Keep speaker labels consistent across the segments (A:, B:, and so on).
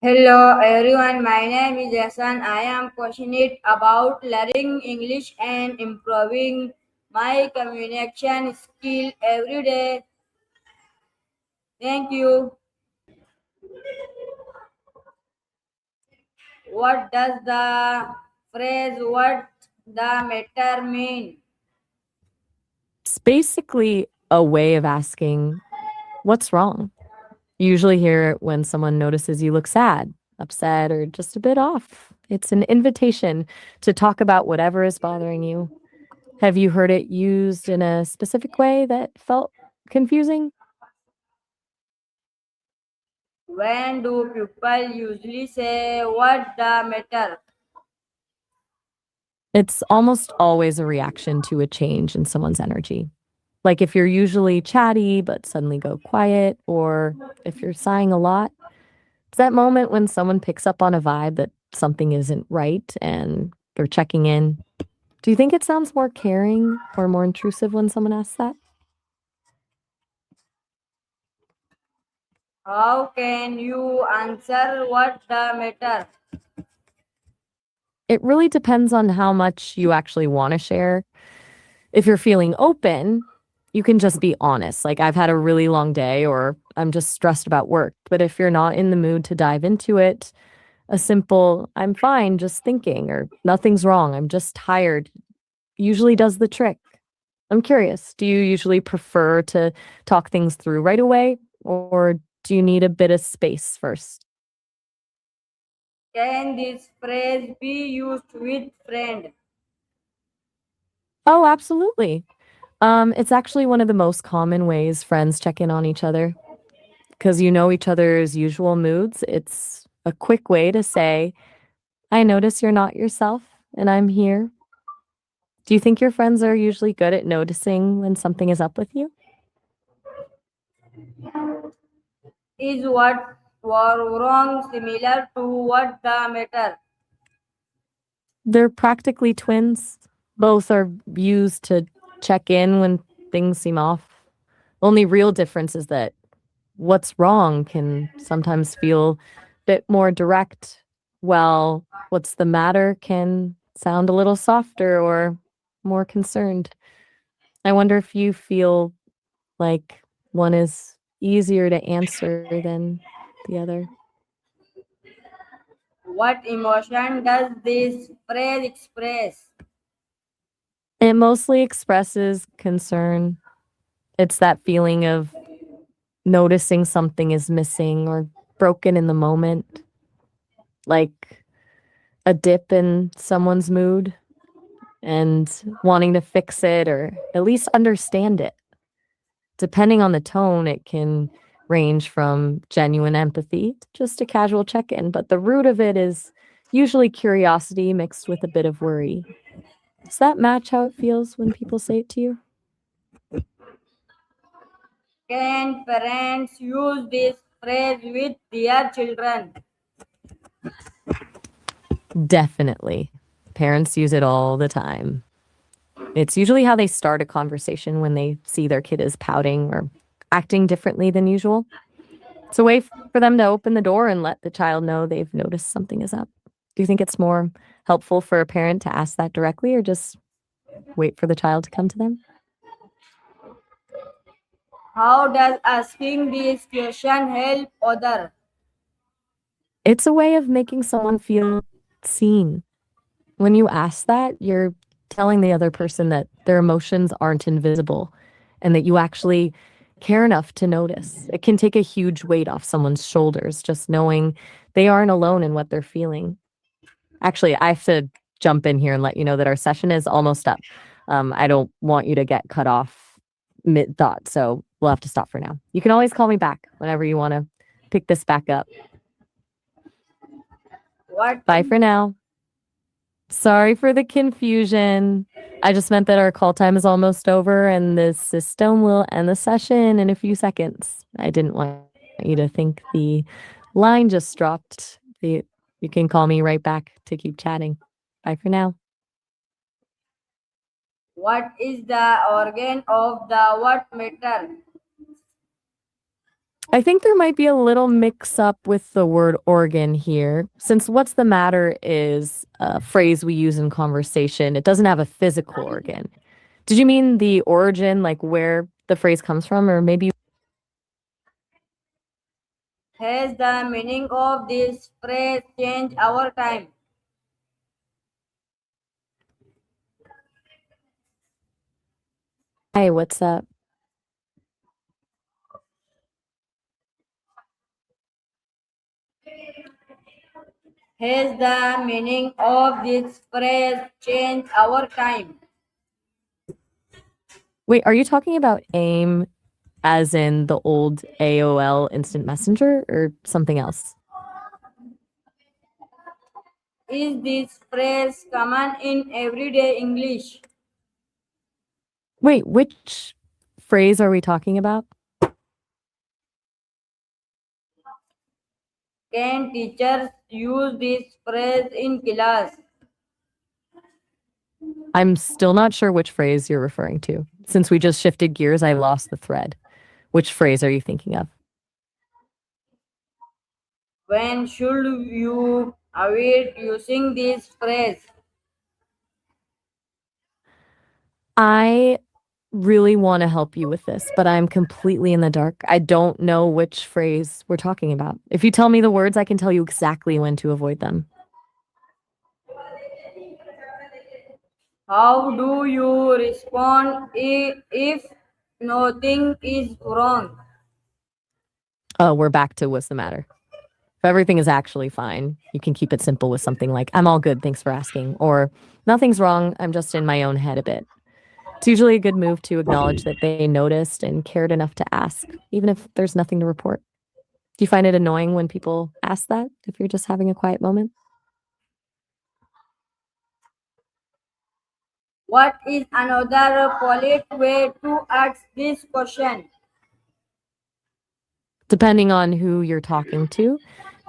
A: Hello everyone, my name is Jason. I am passionate about learning English and improving my communication skill every day. Thank you. What does the phrase what the matter mean?
B: It's basically a way of asking, what's wrong? You usually hear it when someone notices you look sad, upset, or just a bit off. It's an invitation to talk about whatever is bothering you. Have you heard it used in a specific way that felt confusing?
A: When do people usually say what the matter?
B: It's almost always a reaction to a change in someone's energy. Like if you're usually chatty but suddenly go quiet, or if you're sighing a lot. It's that moment when someone picks up on a vibe that something isn't right and they're checking in. Do you think it sounds more caring or more intrusive when someone asks that?
A: How can you answer what the matter?
B: It really depends on how much you actually want to share. If you're feeling open, you can just be honest. Like, I've had a really long day or I'm just stressed about work. But if you're not in the mood to dive into it, a simple, I'm fine, just thinking, or nothing's wrong, I'm just tired, usually does the trick. I'm curious, do you usually prefer to talk things through right away, or do you need a bit of space first?
A: Can this phrase be used with friend?
B: Oh, absolutely. It's actually one of the most common ways friends check in on each other because you know each other's usual moods. It's a quick way to say, I notice you're not yourself and I'm here. Do you think your friends are usually good at noticing when something is up with you?
A: Is what were wrong similar to what the matter?
B: They're practically twins. Both are used to check in when things seem off. Only real difference is that what's wrong can sometimes feel a bit more direct, while what's the matter can sound a little softer or more concerned. I wonder if you feel like one is easier to answer than the other.
A: What emotion does this phrase express?
B: It mostly expresses concern. It's that feeling of noticing something is missing or broken in the moment, like a dip in someone's mood and wanting to fix it or at least understand it. Depending on the tone, it can range from genuine empathy to just a casual check in, but the root of it is usually curiosity mixed with a bit of worry. Does that match how it feels when people say it to you?
A: Can parents use this phrase with their children?
B: Definitely. Parents use it all the time. It's usually how they start a conversation when they see their kid is pouting or acting differently than usual. It's a way for them to open the door and let the child know they've noticed something is up. Do you think it's more helpful for a parent to ask that directly or just wait for the child to come to them?
A: How does asking this question help other?
B: It's a way of making someone feel seen. When you ask that, you're telling the other person that their emotions aren't invisible and that you actually care enough to notice. It can take a huge weight off someone's shoulders just knowing they aren't alone in what they're feeling. Actually, I have to jump in here and let you know that our session is almost up. I don't want you to get cut off mid thought, so we'll have to stop for now. You can always call me back whenever you want to pick this back up.
A: What
B: Bye for now. Sorry for the confusion. I just meant that our call time is almost over and the system will end the session in a few seconds. I didn't want you to think the line just dropped. You can call me right back to keep chatting. Bye for now.
A: what is the organ of the what matter?
B: I think there might be a little mix up with the word organ here, since what's the matter is a phrase we use in conversation. It doesn't have a physical organ. Did you mean the origin, like where the phrase comes from, or maybe
A: Has the meaning of this phrase changed over time?
B: hey, what's up?
A: Has the meaning of this phrase changed over time?
B: Wait, are you talking about AIM as in the old AOL instant messenger or something else?
A: Is this phrase common in everyday English?
B: Wait, which phrase are we talking about?
A: Can teachers use this phrase in class?
B: I'm still not sure which phrase you're referring to. Since we just shifted gears, I lost the thread. Which phrase are you thinking of?
A: When should you avoid using this phrase?
B: I really want to help you with this, but I'm completely in the dark. I don't know which phrase we're talking about. If you tell me the words, I can tell you exactly when to avoid them.
A: How do you respond if nothing is wrong?
B: Oh, we're back to what's the matter. If everything is actually fine, you can keep it simple with something like, I'm all good, thanks for asking, or nothing's wrong, I'm just in my own head a bit. It's usually a good move to acknowledge that they noticed and cared enough to ask, even if there's nothing to report. Do you find it annoying when people ask that if you're just having a quiet moment?
A: What is another polite way to ask this question?
B: Depending on who you're talking to,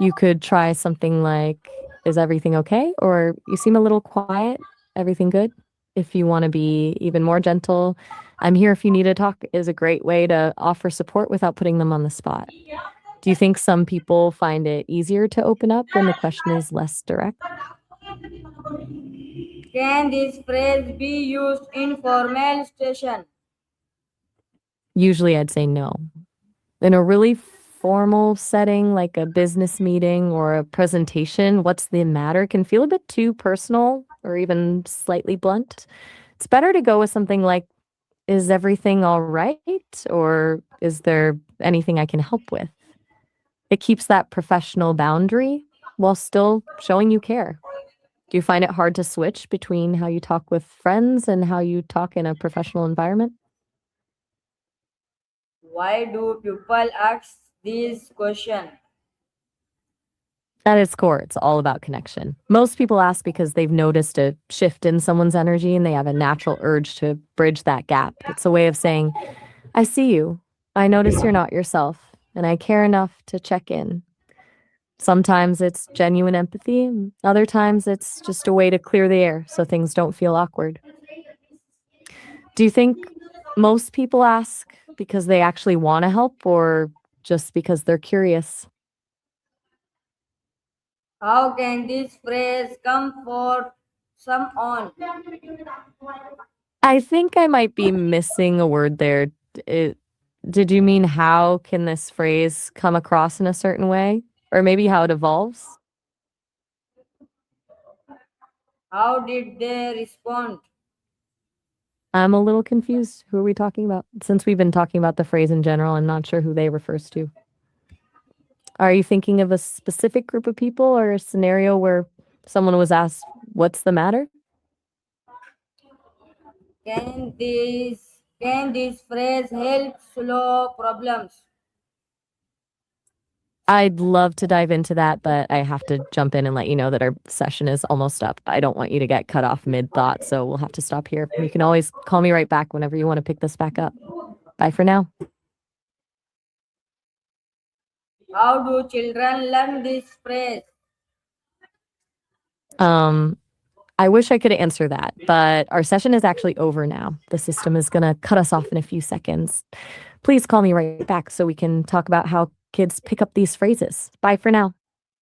B: you could try something like, is everything okay? Or you seem a little quiet. Everything good? If you want to be even more gentle, I'm here if you need to talk is a great way to offer support without putting them on the spot. Do you think some people find it easier to open up when the question is less direct?
A: Can this phrase be used in formal station?
B: Usually I'd say no. In a really formal setting like a business meeting or a presentation, what's the matter can feel a bit too personal or even slightly blunt. It's better to go with something like, is everything all right? Or is there anything I can help with? It keeps that professional boundary while still showing you care. Do you find it hard to switch between how you talk with friends and how you talk in a professional environment?
A: Why do people ask this question?
B: At its core, it's all about connection. Most people ask because they've noticed a shift in someone's energy and they have a natural urge to bridge that gap. It's a way of saying, I see you. I notice you're not yourself, and I care enough to check in. Sometimes it's genuine empathy, and other times it's just a way to clear the air so things don't feel awkward. Do you think most people ask because they actually want to help or just because they're curious?
A: How can this phrase comfort someone?
B: I think I might be missing a word there. It, did you mean how can this phrase come across in a certain way? Or maybe how it evolves?
A: How did they respond?
B: I'm a little confused. Who are we talking about? Since we've been talking about the phrase in general, I'm not sure who they refers to. Are you thinking of a specific group of people or a scenario where someone was asked, what's the matter?
A: Can this phrase help solve problems?
B: I'd love to dive into that, but I have to jump in and let you know that our session is almost up. I don't want you to get cut off mid thought, so we'll have to stop here. You can always call me right back whenever you want to pick this back up. Bye for now.
A: How do children learn this phrase?
B: Um, I wish I could answer that, but our session is actually over now. The system is going to cut us off in a few seconds. Please call me right back so we can talk about how kids pick up these phrases. Bye for now.